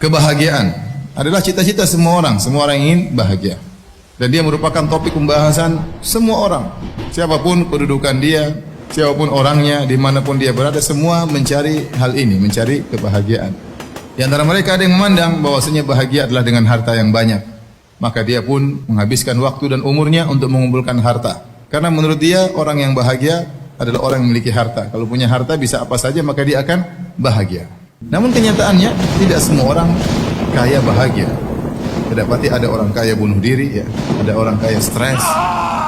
Kebahagiaan adalah cita-cita semua orang. Semua orang ingin bahagia. Dan dia merupakan topik pembahasan semua orang. Siapapun kedudukan dia, siapapun orangnya, dimanapun dia berada, semua mencari hal ini, mencari kebahagiaan. Di antara mereka ada yang memandang bahwasanya bahagia adalah dengan harta yang banyak. Maka dia pun menghabiskan waktu dan umurnya untuk mengumpulkan harta. Karena menurut dia orang yang bahagia adalah orang yang memiliki harta. Kalau punya harta bisa apa saja maka dia akan bahagia. Namun kenyataannya tidak semua orang kaya bahagia. Kedapati ada orang kaya bunuh diri, ya. Ada orang kaya stres,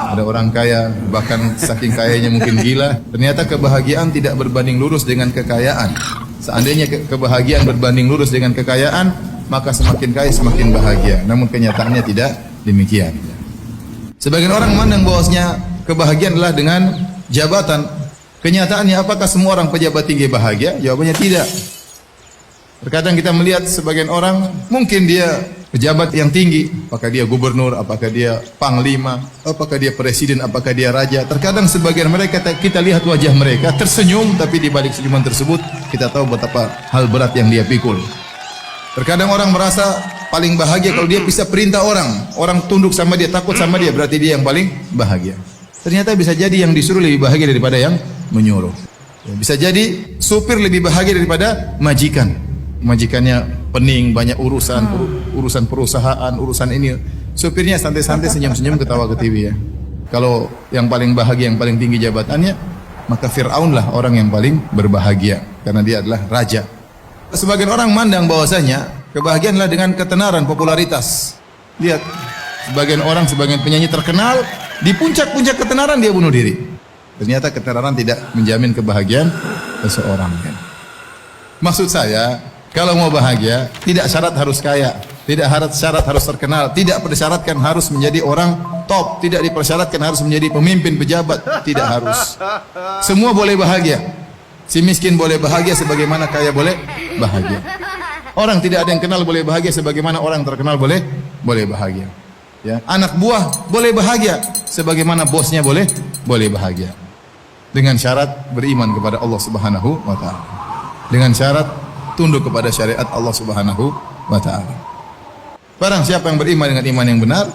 ada orang kaya bahkan saking kayanya mungkin gila. Ternyata kebahagiaan tidak berbanding lurus dengan kekayaan. Seandainya kebahagiaan berbanding lurus dengan kekayaan, maka semakin kaya semakin bahagia. Namun kenyataannya tidak demikian. Sebagian orang memandang bahwasanya kebahagiaan adalah dengan jabatan. Kenyataannya apakah semua orang pejabat tinggi bahagia? Jawabannya tidak. Terkadang kita melihat sebagian orang mungkin dia pejabat yang tinggi, apakah dia gubernur, apakah dia panglima, apakah dia presiden, apakah dia raja. Terkadang sebagian mereka kita lihat wajah mereka tersenyum, tapi di balik senyuman tersebut kita tahu betapa hal berat yang dia pikul. Terkadang orang merasa paling bahagia kalau dia bisa perintah orang tunduk sama dia, takut sama dia, berarti dia yang paling bahagia. Ternyata bisa jadi yang disuruh lebih bahagia daripada yang menyuruh. Bisa jadi supir lebih bahagia daripada majikan. Majikannya pening, banyak urusan perusahaan, urusan ini. Supirnya santai-santai, senyum-senyum, ketawa ke TV, ya. Kalau yang paling bahagia, yang paling tinggi jabatannya, maka Fir'aun lah orang yang paling berbahagia karena dia adalah raja. Sebagian orang mandang bahwasanya kebahagiaan adalah dengan ketenaran, popularitas. Lihat, sebagian orang, sebagian penyanyi terkenal, di puncak-puncak ketenaran dia bunuh diri. Ternyata ketenaran tidak menjamin kebahagiaan seseorang, ya. Maksud saya, kalau mau bahagia, tidak syarat harus kaya, tidak syarat harus terkenal, tidak persyaratkan harus menjadi orang top, tidak dipersyaratkan harus menjadi pemimpin, pejabat, tidak harus. Semua boleh bahagia. Si miskin boleh bahagia sebagaimana kaya boleh bahagia. Orang tidak ada yang kenal boleh bahagia sebagaimana orang terkenal boleh bahagia. Ya, anak buah boleh bahagia sebagaimana bosnya boleh bahagia. Dengan syarat beriman kepada Allah Subhanahu wa taala. Dengan syarat tunduk kepada syariat Allah Subhanahu wa taala. Barang siapa yang beriman dengan iman yang benar,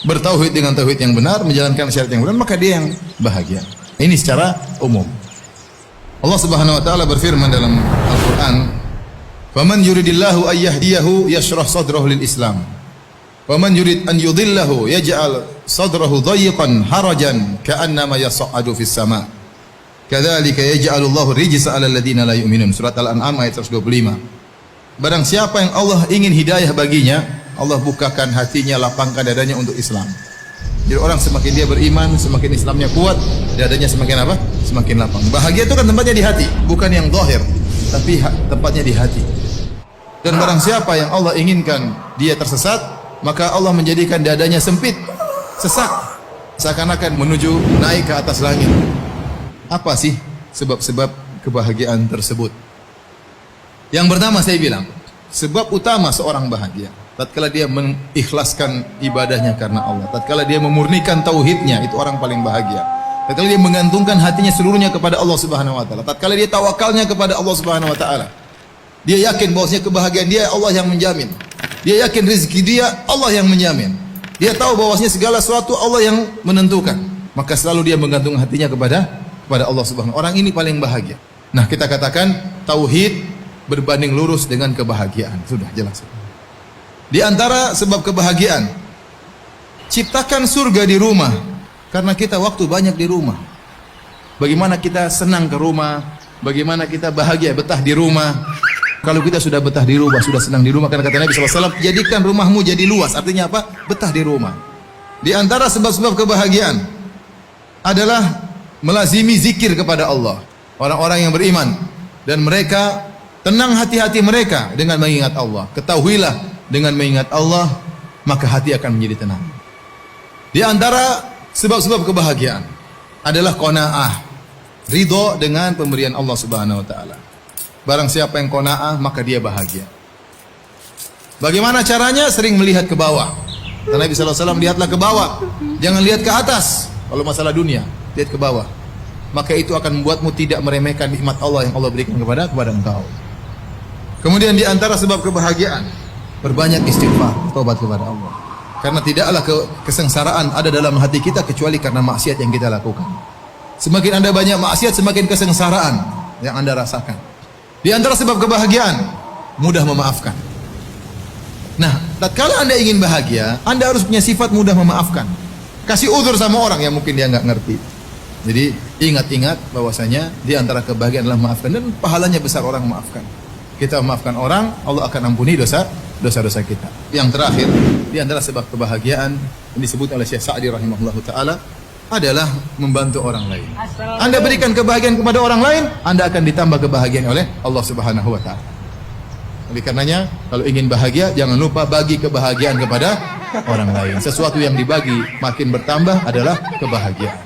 bertauhid dengan tauhid yang benar, menjalankan syariat yang benar, maka dia yang bahagia. Ini secara umum. Allah Subhanahu wa taala berfirman dalam Al-Qur'an, "Faman yuridillahu ay yahdiyahu yashrah sadrahu lil Islam. Waman yurid an yudhillahu yaj'al sadrahu dhayiqan harajan ka'annama yas'adu fis sama'. Kadzalika yaj'alullahu rijsa 'alal ladzina la yu'minun." Surat Al-An'am ayat 125. Barang siapa yang Allah ingin hidayah baginya, Allah bukakan hatinya, lapangkan dadanya untuk Islam. Jadi orang semakin dia beriman, semakin Islamnya kuat, dadanya semakin apa? Semakin lapang. Bahagia itu kan tempatnya di hati, bukan yang zahir, tapi tempatnya di hati. Dan barang siapa yang Allah inginkan dia tersesat, maka Allah menjadikan dadanya sempit, sesak, seakan-akan menuju naik ke atas langit. Apa sih sebab-sebab kebahagiaan tersebut? Yang pertama saya bilang, sebab utama seorang bahagia tatkala dia mengikhlaskan ibadahnya karena Allah, tatkala dia memurnikan tauhidnya, itu orang paling bahagia. Tatkala dia menggantungkan hatinya seluruhnya kepada Allah Subhanahu wa taala, tatkala dia tawakalnya kepada Allah Subhanahu wa taala. Dia yakin bahwasanya kebahagiaan dia Allah yang menjamin. Dia yakin rezeki dia Allah yang menjamin. Dia tahu bahwasanya segala sesuatu Allah yang menentukan. Maka selalu dia menggantung hatinya kepada Allah Subhanahu. Orang ini paling bahagia. Nah, kita katakan tauhid berbanding lurus dengan kebahagiaan. Sudah jelas. Di antara sebab kebahagiaan, ciptakan surga di rumah karena kita waktu banyak di rumah. Bagaimana kita senang ke rumah, bagaimana kita bahagia betah di rumah. Kalau kita sudah betah di rumah, sudah senang di rumah, karena kata Nabi SAW, jadikan rumahmu jadi luas. Artinya apa? Betah di rumah. Di antara sebab-sebab kebahagiaan adalah melazimi zikir kepada Allah. Orang-orang yang beriman dan mereka tenang hati-hati mereka dengan mengingat Allah. Ketahuilah dengan mengingat Allah maka hati akan menjadi tenang. Di antara sebab-sebab kebahagiaan adalah qanaah, ridho dengan pemberian Allah Subhanahu wa taala. Barang siapa yang qanaah maka dia bahagia. Bagaimana caranya? Sering melihat ke bawah. Nabi sallallahu alaihi wasallam, lihatlah ke bawah, jangan lihat ke atas. Kalau masalah dunia, lihat ke bawah. Maka itu akan membuatmu tidak meremehkan nikmat Allah yang Allah berikan kepada engkau. Kemudian di antara sebab kebahagiaan Berbanyak istighfar, tobat kepada Allah. Karena tidaklah kesengsaraan ada dalam hati kita kecuali karena maksiat yang kita lakukan. Semakin Anda banyak maksiat, semakin kesengsaraan yang Anda rasakan. Di antara sebab kebahagiaan, mudah memaafkan. Nah, tatkala Anda ingin bahagia, Anda harus punya sifat mudah memaafkan. Kasih uzur sama orang yang mungkin dia nggak ngerti. Jadi ingat-ingat bahwasanya di antara kebahagiaan adalah memaafkan, dan pahalanya besar orang memaafkan. Kita memaafkan orang, Allah akan ampuni dosa-dosa kita. Yang terakhir, di antara sebab kebahagiaan yang disebut oleh Syekh Sa'di rahimahullahu taala adalah membantu orang lain. Anda berikan kebahagiaan kepada orang lain, Anda akan ditambah kebahagiaan oleh Allah Subhanahu wa taala. Oleh karenanya, kalau ingin bahagia, jangan lupa bagi kebahagiaan kepada orang lain. Sesuatu yang dibagi makin bertambah adalah kebahagiaan.